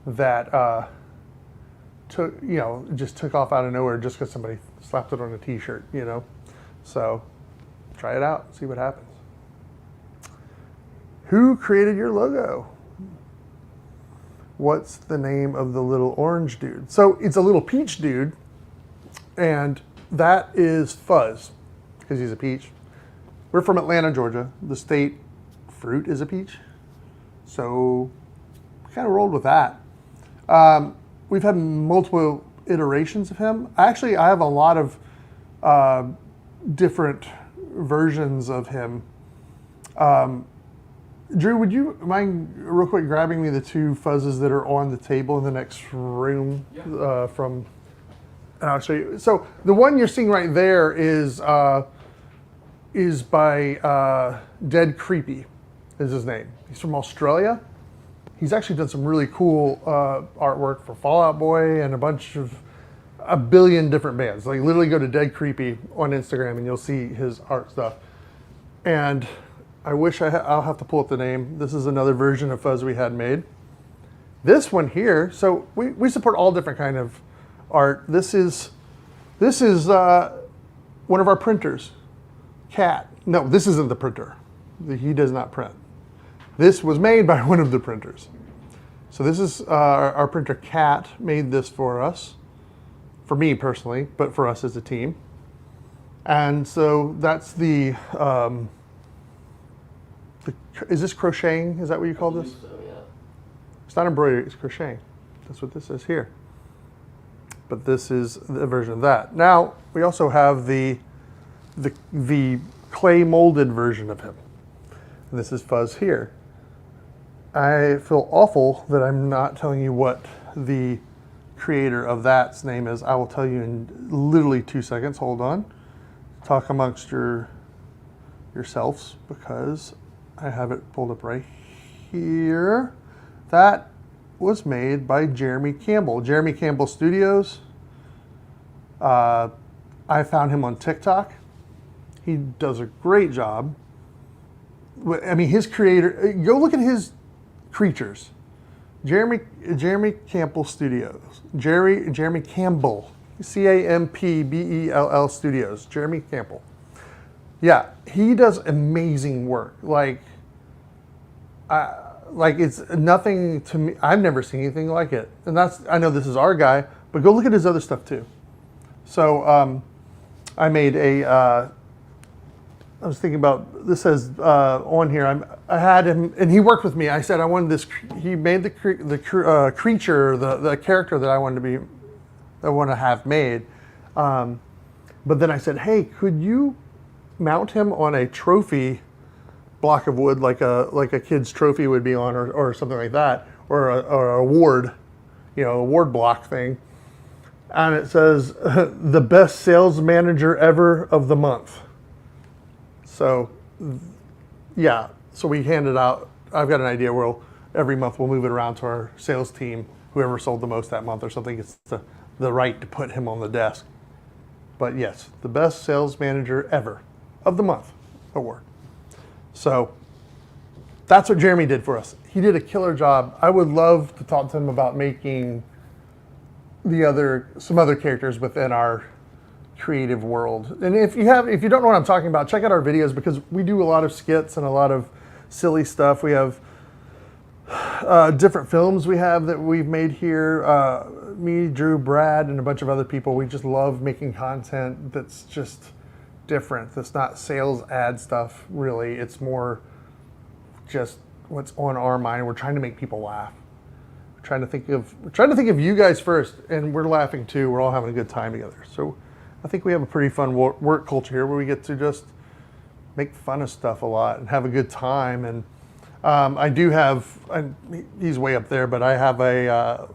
that just took off out of nowhere just because somebody slapped it on a t-shirt, you know? So try it out, see what happens. Who created your logo? What's the name of the little orange dude? So it's a little peach dude, and that is Fuzz, because he's a peach. We're from Atlanta, Georgia. The state fruit is a peach. So we kind of rolled with that. We've had multiple iterations of him. Actually, I have a lot of different versions of him. Drew, would you mind real quick grabbing me the two Fuzzes that are on the table in the next room from, and I'll show you. So the one you're seeing right there is by Dead Creepy, is his name. He's from Australia. He's actually done some really cool artwork for Fall Out Boy and a billion different bands. Like literally go to Dead Creepy on Instagram and you'll see his art stuff. And I wish I'll have to pull up the name. This is another version of Fuzz we had made. This one here, so we support all different kind of art. This is one of our printers, Cat. No, this isn't the printer. He does not print. This was made by one of the printers. So this is our printer, Cat, made this for us, for me personally, but for us as a team. And so that's is this crocheting? Is that what you call this? So, yeah. It's not embroidery, it's crocheting. That's what this is here. But this is the version of that. Now, we also have the clay molded version of him. And this is Fuzz here. I feel awful that I'm not telling you what the creator of that's name is. I will tell you in literally 2 seconds. Hold on. Talk amongst yourselves, because I have it pulled up right here. That was made by Jeremy Campbell. Jeremy Campbell Studios. I found him on TikTok. He does a great job. I mean, his creator, go look at his creatures. Jeremy Campbell Studios. Jeremy Campbell. Campbell Studios. Jeremy Campbell. Yeah, he does amazing work. Like it's nothing to me. I've never seen anything like it. And I know this is our guy, but go look at his other stuff too. So I made I was thinking about, this says on here, I had him, and he worked with me. I said I wanted this, he made the creature, the character that I want to have made. But then I said, hey, could you mount him on a trophy block of wood, like a kid's trophy would be on, or something like that, or a award, award block thing. And it says, the best sales manager ever of the month. So, yeah, so we handed out, I've got an idea where every month we'll move it around to our sales team. Whoever sold the most that month or something gets the right to put him on the desk. But yes, the best sales manager ever of the month award. So that's what Jeremy did for us. He did a killer job. I would love to talk to him about making some other characters within our creative world. And if you don't know what I'm talking about, check out our videos, because we do a lot of skits and a lot of silly stuff. We have different films that we've made here. Me, Drew, Brad, and a bunch of other people. We just love making content that's just different. That's not sales ad stuff, really. It's more just what's on our mind. We're trying to make people laugh. We're trying to think of you guys first, and we're laughing too. We're all having a good time together. So I think we have a pretty fun work culture here, where we get to just make fun of stuff a lot and have a good time. And I do have, he's way up there, but I have a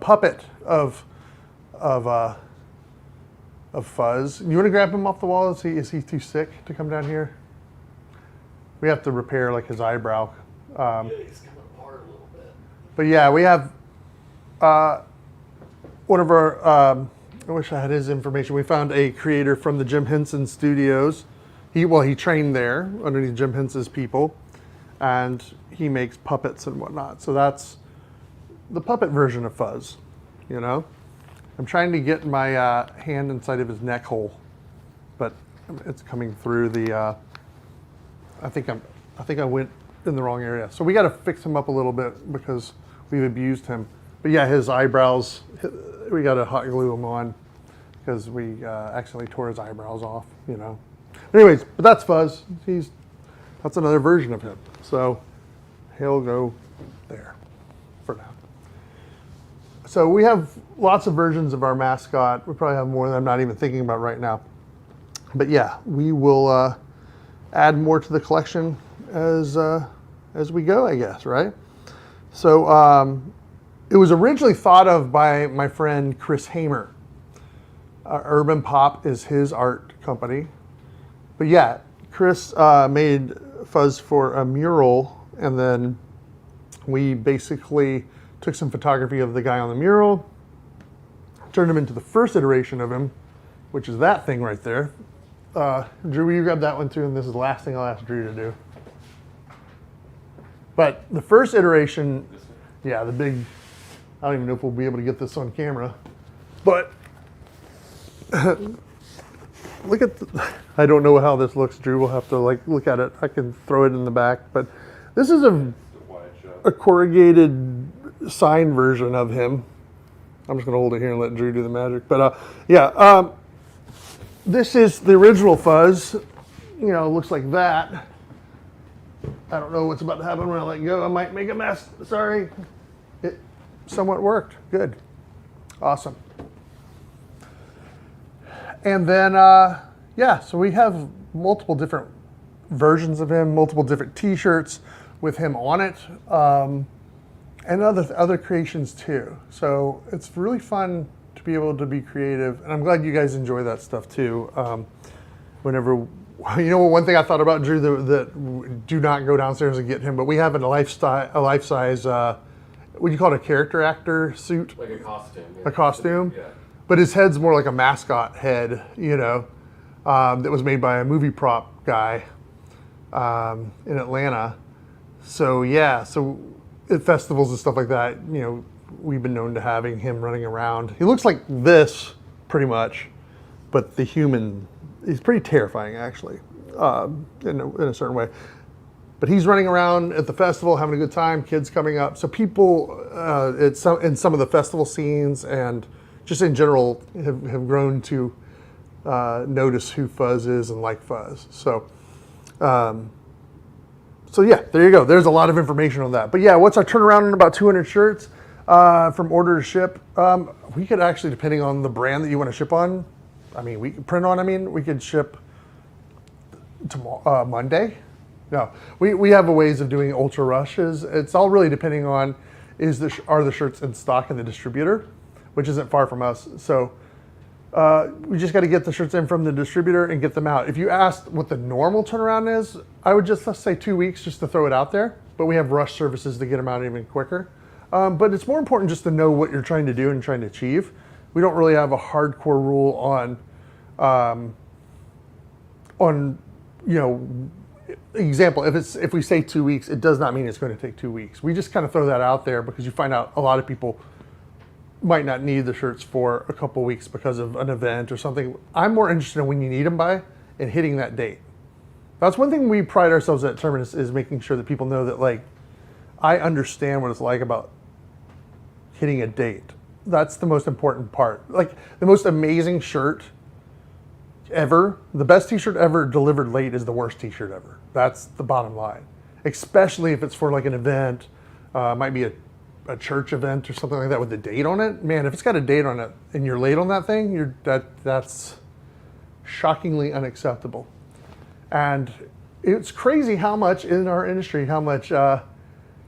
puppet of Fuzz. You want to grab him off the wall? Is he too sick to come down here? We have to repair like his eyebrow. Yeah, he's coming apart a little bit. But yeah, we have one of our. I wish I had his information. We found a creator from the Jim Henson Studios. He trained there underneath Jim Henson's people, and he makes puppets and whatnot. So that's the puppet version of Fuzz. I'm trying to get my hand inside of his neck hole, but it's coming through the. I think I went in the wrong area. So we got to fix him up a little bit because we've abused him. But yeah, his eyebrows, we got to hot glue them on. because we accidentally tore his eyebrows off, you know. Anyways, but that's Fuzz. That's another version of him. So he'll go there for now. So we have lots of versions of our mascot. We probably have more that I'm not even thinking about right now. But yeah, we will add more to the collection as we go, I guess, right? So it was originally thought of by my friend Chris Hamer. Urban Pop is his art company. But yeah, Chris made Fuzz for a mural, and then we basically took some photography of the guy on the mural, turned him into the first iteration of him, which is that thing right there. Drew, will you grab that one too? And this is the last thing I'll ask Drew to do. But the first iteration, yeah, the big, I don't even know if we'll be able to get this on camera, but look at, I don't know how this looks, Drew. We'll have to like look at it. I can throw it in the back, but this is a corrugated sign version of him. I'm just going to hold it here and let Drew do the magic. But yeah, this is the original Fuzz. You know, it looks like that. I don't know what's about to happen when I let go. I might make a mess. Sorry. It somewhat worked. Good. Awesome. And then, yeah, so we have multiple different versions of him, multiple different t-shirts with him on it, and other creations too. So it's really fun to be able to be creative, and I'm glad you guys enjoy that stuff too. Whenever, you know, one thing I thought about, Drew, that do not go downstairs and get him, but we have a life-size, what do you call it, a character actor suit? Like a costume. Yeah. A costume? Yeah. But his head's more like a mascot head, you know, that was made by a movie prop guy in Atlanta. So yeah, so at festivals and stuff like that, you know, we've been known to having him running around. He looks like this pretty much, but the human, he's pretty terrifying actually, in a certain way. But he's running around at the festival, having a good time, kids coming up. So people in some of the festival scenes and just in general have grown to notice who Fuzz is and like Fuzz. So, so yeah, there you go. There's a lot of information on that. But yeah, what's our turnaround in about 200 shirts from order to ship? We could actually, depending on the brand that you want to ship on, we could ship tomorrow, Monday. No, we have a ways of doing ultra rushes. It's all really depending on are the shirts in stock in the distributor, which isn't far from us. So we just got to get the shirts in from the distributor and get them out. If you asked what the normal turnaround is, I would just, let's say 2 weeks just to throw it out there. But we have rush services to get them out even quicker. But it's more important just to know what you're trying to do and trying to achieve. We don't really have a hardcore rule on you know, example, if we say 2 weeks, it does not mean it's going to take 2 weeks. We just kind of throw that out there because you find out a lot of people might not need the shirts for a couple weeks because of an event or something. I'm more interested in when you need them by and hitting that date. That's one thing we pride ourselves at Terminus, is making sure that people know that, like, I understand what it's like about hitting a date. That's the most important part. Like, the most amazing shirt ever, the best t-shirt ever delivered late is the worst t-shirt ever. That's the bottom line. Especially if it's for like an event, might be a church event or something like that with a date on it. Man, if it's got a date on it and you're late on that thing, that's shockingly unacceptable. And it's crazy how much in our industry, how much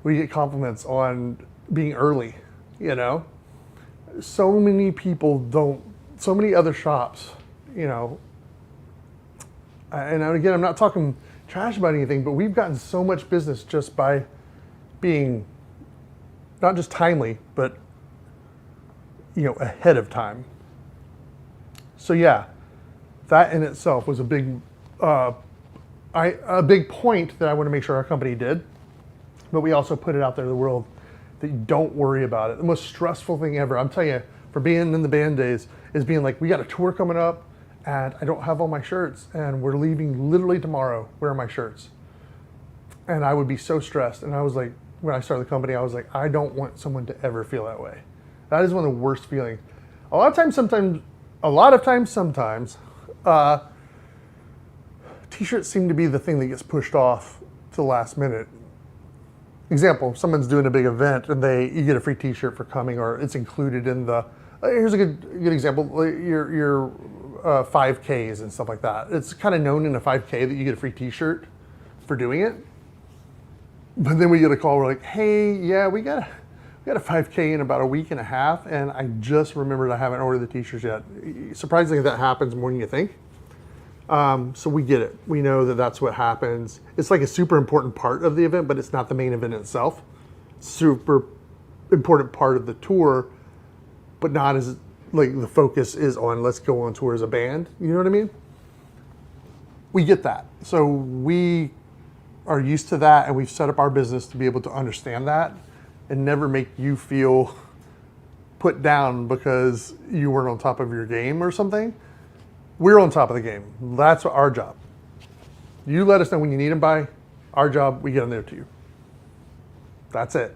we get compliments on being early, you know? So many people don't, so many other shops, you know, and again, I'm not talking trash about anything, but we've gotten so much business just by being not just timely, but, you know, ahead of time. So yeah, that in itself was a big point that I want to make sure our company did. But we also put it out there to the world that you don't worry about it. The most stressful thing ever, I'm telling you, for being in the band days, is being like, we got a tour coming up and I don't have all my shirts and we're leaving literally tomorrow. Where are my shirts? And I would be so stressed. And I was like, when I started the company, I was like, I don't want someone to ever feel that way. That is one of the worst feelings. A lot of times, sometimes a lot of times, sometimes, t-shirts seem to be the thing that gets pushed off to the last minute. Example, someone's doing a big event and you get a free t-shirt for coming, or it's included in the, here's a good example, your 5Ks and stuff like that. It's kind of known in a 5K that you get a free t-shirt for doing it. But then we get a call, we're like, hey, yeah, we got a 5K in about a week and a half, and I just remembered I haven't ordered the t-shirts yet. Surprisingly, that happens more than you think. So we get it. We know that that's what happens. It's like a super important part of the event, but it's not the main event itself. Super important part of the tour, but not as, like, the focus is on let's go on tour as a band. You know what I mean? We get that. So we are used to that, and we've set up our business to be able to understand that and never make you feel put down because you weren't on top of your game or something. We're on top of the game. That's our job. You let us know when you need them by. Our job, we get them there to you. That's it.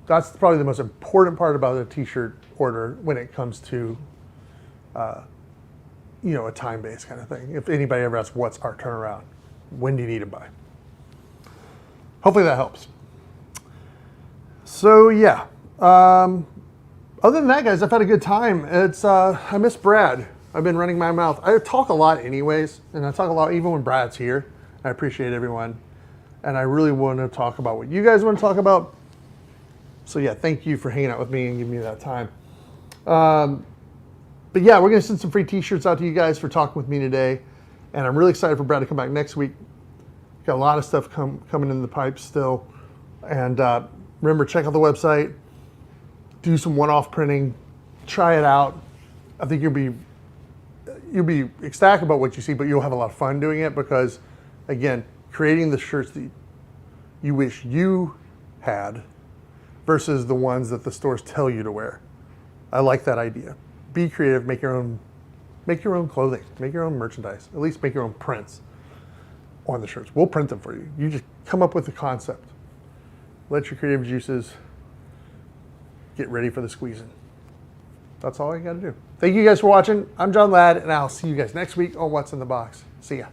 That's probably the most important part about a t-shirt order when it comes to, a time-based kind of thing. If anybody ever asks, what's our turnaround? When do you need them by? Hopefully that helps. So yeah. Other than that, guys, I've had a good time. I miss Brad. I've been running my mouth. I talk a lot anyways, and I talk a lot even when Brad's here. I appreciate everyone. And I really want to talk about what you guys want to talk about. So yeah, thank you for hanging out with me and giving me that time. But yeah, we're going to send some free t-shirts out to you guys for talking with me today. And I'm really excited for Brad to come back next week. Got a lot of stuff coming in the pipes still. And remember, check out the website. Do some one-off printing. Try it out. I think you'll be ecstatic about what you see, but you'll have a lot of fun doing it because, again, creating the shirts that you wish you had versus the ones that the stores tell you to wear. I like that idea. Be creative, make your own clothing, make your own merchandise, at least make your own prints on the shirts. We'll print them for you. You just come up with the concept. Let your creative juices get ready for the squeezing. That's all you got to do. Thank you guys for watching. I'm John Ladd, and I'll see you guys next week on What's in the Box. See ya.